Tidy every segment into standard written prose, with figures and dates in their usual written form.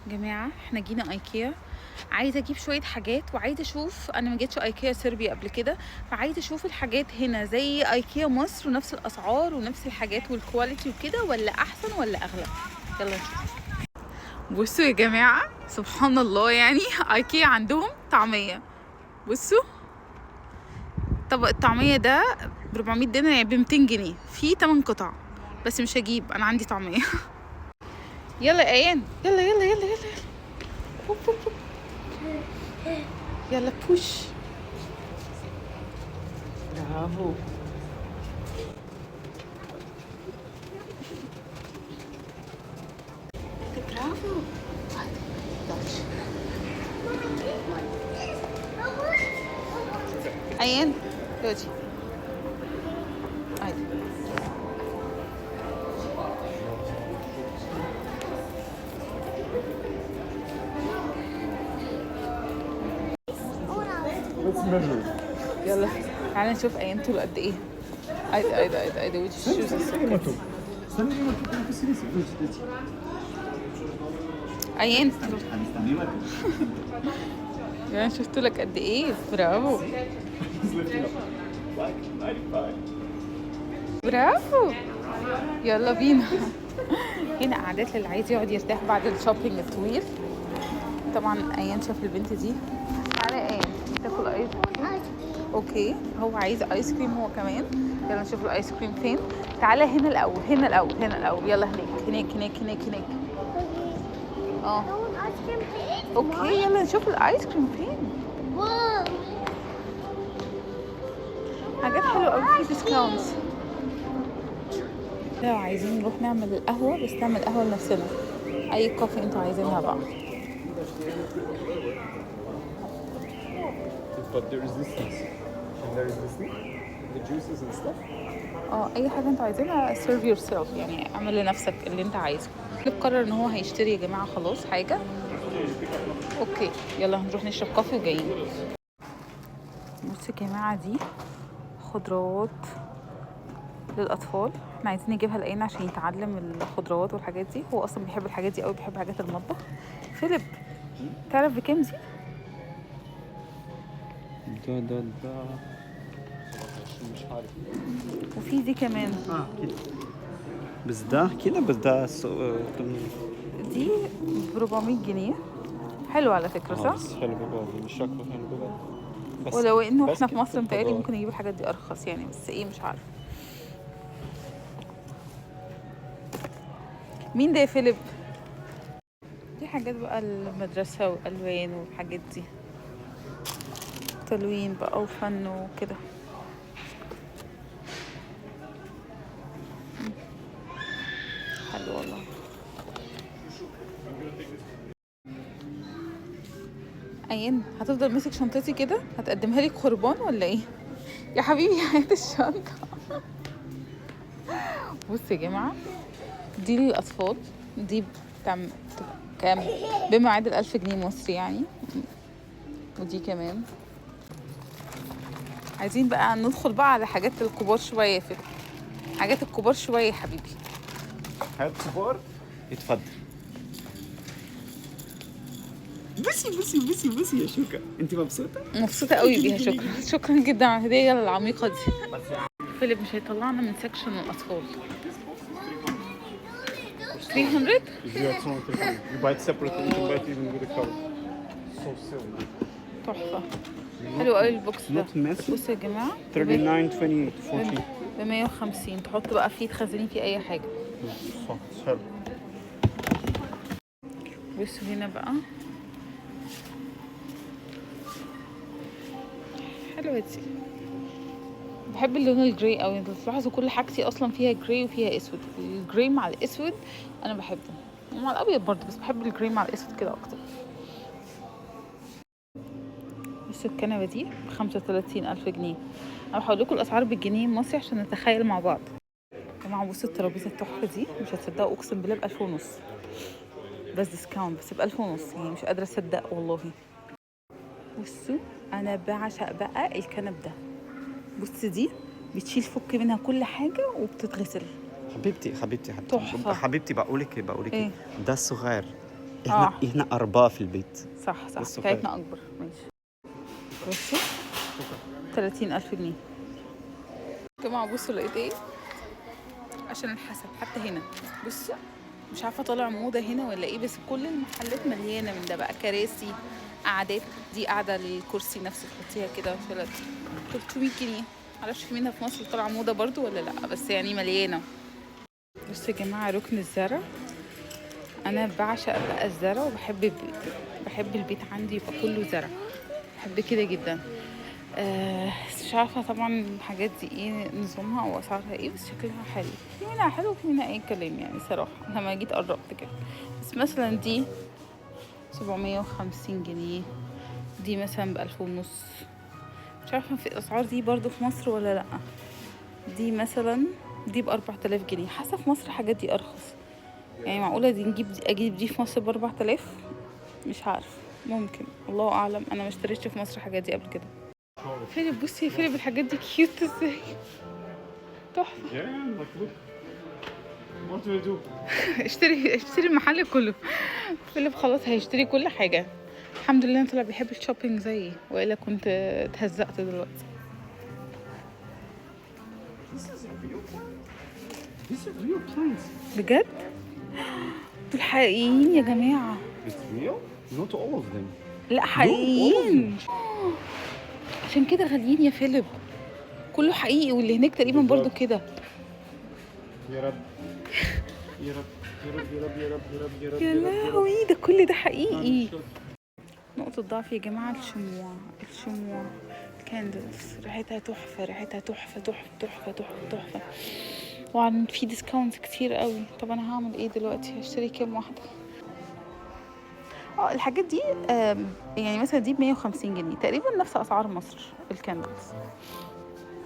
جماعة احنا جينا ايكيا. عايزة اجيب شوية حاجات وعايزة اشوف، انا ما جيتش ايكيا صربيا قبل كده، فعايزة اشوف الحاجات هنا زي ايكيا مصر ونفس الاسعار ونفس الحاجات والكواليتي وكده، ولا احسن ولا اغلى. يلا نشوف. بصوا يا جماعة، سبحان الله، يعني ايكيا عندهم طعمية. بصوا، طبق الطعمية ده ب 400 دينار، يعني ب 200 جنيه، فيه 8 قطع. بس مش هجيب، انا عندي طعمية. يلا يا ايان، يلا يلا يلا يلا. هوب هوب هوب. يلا بوش. برافو. برافو. ايان يوجي. عادي. يلا تعالى نشوف ايان طول قد ايه. عادي وجه الشوز السكر. ايان يلا نشوف طولك قد ايه. برافو برافو. يلا بينا. هنا قعدات للي عايز يقعد يرتاح بعد الشوبينج الطويل. طبعا ايان شاف البنت دي. تعالى يا ايان تاكل ايس كريم. اوكي، هو عايز ايس كريم هو كمان. يلا نشوف الايس كريم فين. تعالى هنا الاول، هنا الاول، هنا الاول. يلا هناك. اه اوكي، يلا نشوف الايس كريم فين. حاجات حلوه قوي، في ديسكاونتس. لو عايزين نروح نعمل القهوه، بس نعمل قهوه لنفسنا، اي كوفي انتوا عايزينها بقى. But there is this thing, and there is this thing, the juices and stuff. اي حاجه انتوا عايزينها serve yourself، يعني اعمل لنفسك اللي انت عايزه. اللي قرر ان هو هيشتري يا جماعه خلاص حاجه. اوكي يلا هنروح نشرب كوفي وجايين. بصوا يا جماعه، دي خضروات للاطفال. احنا عايزين نجيبها لأين عشان يتعلم الخضروات والحاجات دي. هو اصلا بيحب الحاجات دي قوي، بيحب حاجات المطبخ. فيليب، تعرف بكام دي؟ ده مش عارف. وفي دي كمان. كده. بس ده دي ب 400 جنيه. حلو على فكره، صح؟ بس حلو بجد، مش شكله حلو بجد. بس ولو انه بس احنا في كده مصر متهيألي خضار. ممكن نجيب الحاجات دي ارخص يعني، بس ايه مش عارف. مين ده يا فيليب؟ دي حاجات بقى المدرسة والألوان والحاجات دي، تلوين بقى وفن وكده. حلو والله. أيان هتفضل ماسك شنطتي كده؟ هتقدمها لي قربان ولا ايه؟ يا حبيبي هات الشنطة. بصوا يا جماعة، دي للأطفال. دي بتعمل كام؟ بما يعادل 1000 جنيه مصري يعني. ودي كمان. عايزين بقى ندخل بقى على حاجات الكبار شوية. في حاجات الكبار شوية يا حبيبي. حاجات كبار. اتفضل. بصي يا شوكة، انت مبسوطة؟ مبسوطة قوي بيها. شكرا جدا على الهدية العميقة دي. فيليب مش هيطلعنا من سكشن الأطفال. 300. You buy it separately, you can buy it even with a cover. So silly. تحفة. حلو قوي البوكس ده. Not messy. بصوا يا جماعة، 39, 28, 40. ب 150. تحط بقى فيه، تخزني فيه أي حاجة. صح، حلو. بصوا هنا بقى، حلوة دي. بحب اللون الجراي قوي. انتوا تلاحظوا كل حاجتي اصلا فيها جراي وفيها اسود. الجراي مع الاسود انا بحبه، ومع الابيض برضه، بس بحب الجراي مع الاسود كده اكتر. بس الكنبه دي ب35,000 جنيه. انا بحاول لكم الاسعار بالجنيه المصري عشان نتخيل مع بعض. يا جماعه بصوا الترابيزه التحفه دي، مش هتصدقوا اقسم بالله ب1000 ونص. بس ديسكاونت، بس ب1000 ونص، يعني مش قادره اصدق والله. بصوا انا بعشق بقى الكنب ده. بص دي بتشيل فك منها كل حاجه وبتتغسل. حبيبتي تحفة. حبيبتي بقولك ايه ده الصغير. احنا 4 في البيت. صح بس بتاعتنا اكبر. ماشي بصوا 30,000 جنيه يا جماعه. بصوا لقيت ايه عشان الحسب. حتى هنا بصوا، مش عارفه طالع موضه هنا ولا ايه، بس كل المحلات مليانه من ده بقى. كراسي، قعدات، دي قاعده الكرسي نفسه تحطيها كده 300 جنيه. معرفش في منها في مصر طالعه موضه برضو ولا لا، بس يعني مليانه. بصوا يا جماعه ركن الزرع. انا بعشق بقى الزرع، بحب البيت عندي يبقى كله زرع، بحب كده جدا. مش عارفه طبعا الحاجات دي ايه نظامها او اسعارها ايه، بس شكلها حلو. في منها حلو وفي منها اي كلام يعني صراحه. لما جيت قربت كده، بس مثلا دي 750 جنيه، دي مثلا ب1500. مش عارفه في الاسعار دي برضو في مصر ولا لا. دي مثلا دي ب4000 جنيه. حاسه في مصر الحاجات دي ارخص يعني. معقوله دي اجيب دي في مصر ب4000؟ مش عارف، ممكن، الله اعلم. انا ما اشتريتش في مصر الحاجات دي قبل كده. فيليب بصي يا فيليب الحاجات دي كيوت ازاي، تحفه. Yeah, like look. What do you do? اشتري المحل كله. فيليب خلاص هيشتري كل حاجه. الحمد لله طلع بيحب الشوبينج زيي، والا كنت اتهزقت دلوقتي. These are real plants. بجد دول حقيقيين يا جماعه. It's real? Not all of them. لا حقيقيين، عشان كده غاليين يا فيليب. كله حقيقي، واللي هناك تقريبا برضو كده. يا رب يا رب يا رب يا رب يا رب يا رب يا رب يا يا رب. لهوي ده كل ده حقيقي. نقطة ضعف يا جماعة الشموع كاندلز، ريحتها تحفة، ريحتها تحفة تحفة تحفة تحفة تحفة. وعن في ديسكاونت كتير قوي. طب انا هعمل ايه دلوقتي؟ هشتري كام واحدة؟ الحاجات دي يعني مثلا دي ب150 جنيه تقريبا، نفس اسعار مصر الكاندلز.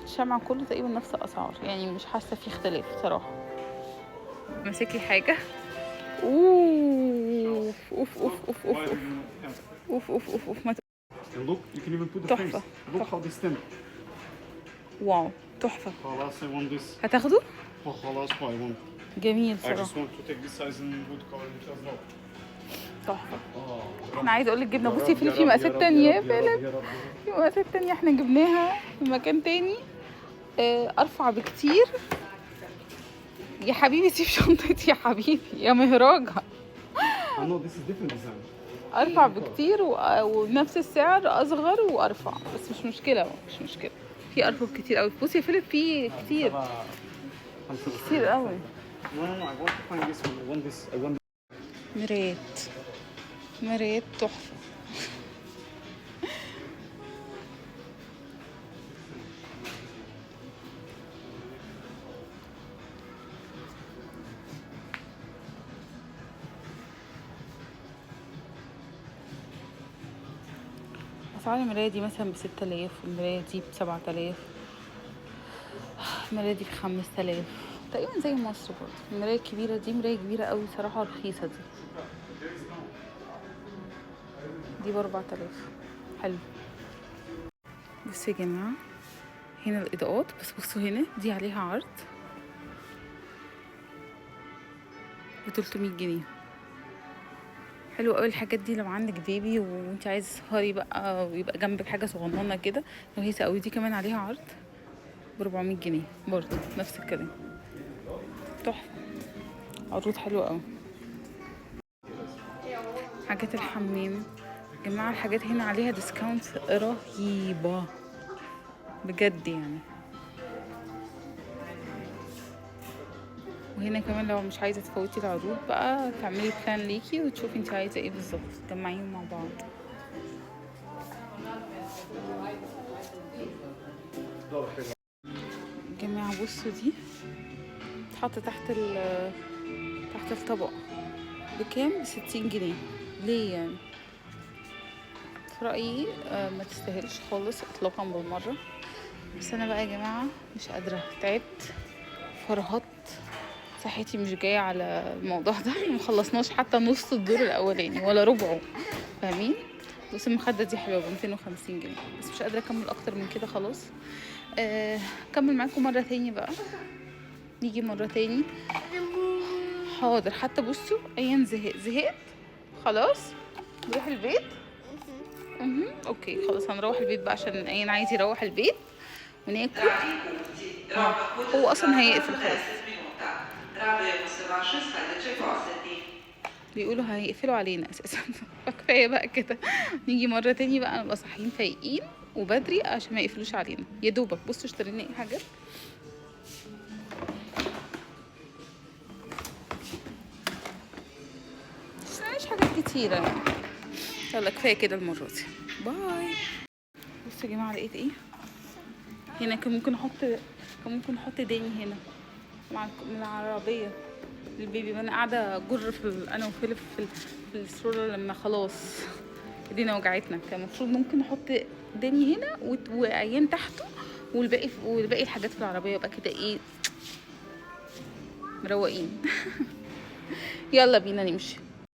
الشمع كله تقريبا نفس الاسعار يعني، مش حاسة في اختلاف صراحة. ماسك لي حاجة. اوف اوف اوف اوف اوف اوف اوف اوف اوف. And look, you can even put the تحفة. frames. Look how they stand. واو تحفة. خلاص I want this. هتاخده؟ خلاص I want. جميل I just صراحة. want to take this size and wood color it as well. تحفة. Oh. احنا عايزة اقولك جبنا، بصي فيليب في مقاسات تانية يا فيليب، في مقاسات تانية احنا جبناها في مكان تاني ارفع بكتير. يا حبيبي سيب شنطتي يا حبيبي يا مهراجة. I know this is different design. ارفع بكتير ونفس السعر، اصغر وارفع، بس مش مشكلة في ارفف كتير قوي. بصي يا فيليب في كتير قوي. No, I want to find this one. I want this. I want. مرايات تحفة. اسعار المراية دي مثلا ب6000، والمراية دي ب7000، المراية دي ب5000 تقريبا زي مصر برضه. المراية الكبيرة دي مراية كبيرة قوي صراحة، رخيصة دي ب4000. حلو. بصوا يا جماعة هنا الإضاءات، بس بصوا هنا دي عليها عرض ب300 جنيه. حلو قوي الحاجات دي لو عندك بيبي وانت عايز تسهري بقى ويبقى جنبك حاجة صغننة كده، رخيصة قوي. دي كمان عليها عرض ب400 جنيه برضه، نفس الكلام. تحفة، عروض حلوة قوي. حاجات الحمام يا جماعة، الحاجات هنا عليها ديسكاونت رهيبة بجد يعني. وهنا كمان لو مش عايزة تفوتي العروض بقى، تعملي بلان ليكي وتشوفي انت عايزة ايه بالظبط، تجمعيهم مع بعض. جماعة بصوا دي تحط تحت الطبق بكام؟ ب60 جنيه. ليه يعني؟ في رأيي ما تستاهلش خالص اطلاقا بالمرة. بس انا بقى يا جماعة مش قادرة، تعبت، فرهطت، صحتي مش جاية على الموضوع ده. مخلصناش حتى نص الدور الاولاني ولا ربعه، فاهمين؟ بس المخدة دي حلوة ب250 جنيه، بس مش قادرة اكمل اكتر من كده خلاص. اكمل معاكم مرة تاني بقى، نيجي مرة تاني. حاضر. حتى بصوا ايام زهقت خلاص نروح البيت. اوكي خلاص هنروح البيت بقى عشان ايان عايز يروح البيت وناكل. هو اصلا هيقفل خلاص، بيقولوا هيقفلوا علينا اساسا. فكفايه بقى كده، نيجي مره تاني بقى نبقى صاحيين فايقين وبدري عشان ما يقفلوش علينا. يا دوبك بصوا اشترينا ايه حاجات. مش حاجات كتيره يعني. يلا كفايه كده المره دي، باي. بصوا يا جماعه لقيت ايه هنا. كان ممكن احط داني هنا من العربيه للبيبي. وانا قاعده اجر انا وفيليب في السرور لما خلاص ايدينا وجعتنا. كان المفروض ممكن نحط داني هنا وعيان تحته والباقي الحاجات في العربيه. يبقى كده ايه مروقين. يلا بينا نمشي.